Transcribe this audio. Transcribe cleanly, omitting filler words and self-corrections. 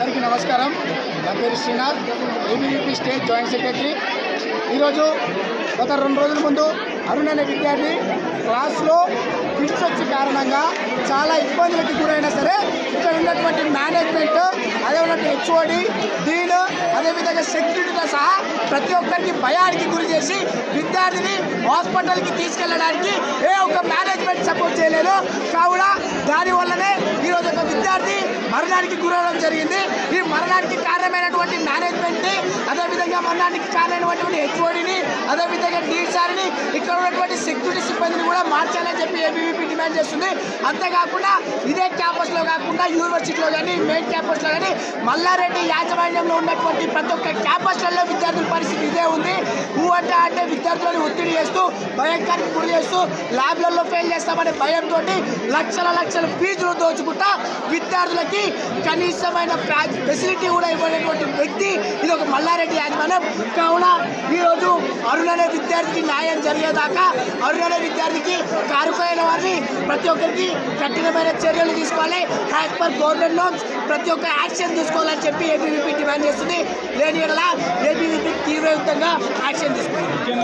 అందరికీ నమస్కారం. నా పేరు Srinath, ABVP state joint secretary. ఈరోజు గత 2 రోజుల ముందు అరుణ్ అనే విద్యార్థి క్లాస్లో ఫిట్స్ వచ్చే కారణంగా చాలా ఇబ్బందులకు గురైనా సరే ఇక్కడ ఉన్నటువంటి మేనేజ్మెంట్, అదే ఉన్నటువంటి హెచ్ఓడి, డీన్, అదేవిధంగా సెక్యూరిటీతో సహా ప్రతి ఒక్కరికి భయానికి గురి చేసి విద్యార్థిని హాస్పిటల్కి తీసుకెళ్ళడానికి ఏ ఒక్క మేనేజ్మెంట్ సపోర్ట్ చేయలేదు. కావున దానివల్లనే ఈరోజు ఒక విద్యార్థి మరణానికి గురవడం జరిగింది. ఈ మరణానికి కారణమైనటువంటి మేనేజ్మెంట్ని, అదేవిధంగా మరణానికి కారణమైనటువంటి హెచ్ఓడిని, అదేవిధంగా డీసార్ని, ఇక్కడ ఉన్నటువంటి సెక్యూరిటీ సిబ్బందిని కూడా మార్చాలని చెప్పి ఏబీవీపీ డిమాండ్ చేస్తుంది. అంతేకాకుండా ఇదే క్యాంపస్లో కాకుండా యూనివర్సిటీలో కానీ, మెయిన్ క్యాంపస్లో కానీ, మల్లారెడ్డి యాజమాన్యంలో ఉన్నటువంటి ప్రతి ఒక్క క్యాంపస్లలో విద్యార్థుల పరిస్థితి ఇదే ఉంది. అంటే విద్యార్థులను ఒత్తిడి చేస్తూ, భయంకరానికి గురి చేస్తూ, ల్యాబ్లలో ఫెయిల్ చేస్తామనే భయంతో లక్షల ఫీజులు దోచుకుంటా విద్యార్థులకి కనీసమైన ఫెసిలిటీ కూడా ఇవ్వనటువంటి వ్యక్తి ఇది ఒక మల్లారెడ్డి యాజమాన్యం. కావున ఈరోజు అరుణ్ అనే విద్యార్థికి న్యాయం జరిగేదాకా, అరుణ్ అనే విద్యార్థికి కారుకైన వారిని ప్రతి ఒక్కరికి కఠినమైన చర్యలు తీసుకోవాలి. యాజ్ పర్ గవర్నమెంట్ నామ్స్ ప్రతి ఒక్క యాక్షన్ తీసుకోవాలని చెప్పి ఏబీవీపీ డిమాండ్ చేస్తుంది. లేని ఏబీవీపీ తీవ్రయుతంగా యాక్షన్ తీసుకోవాలి.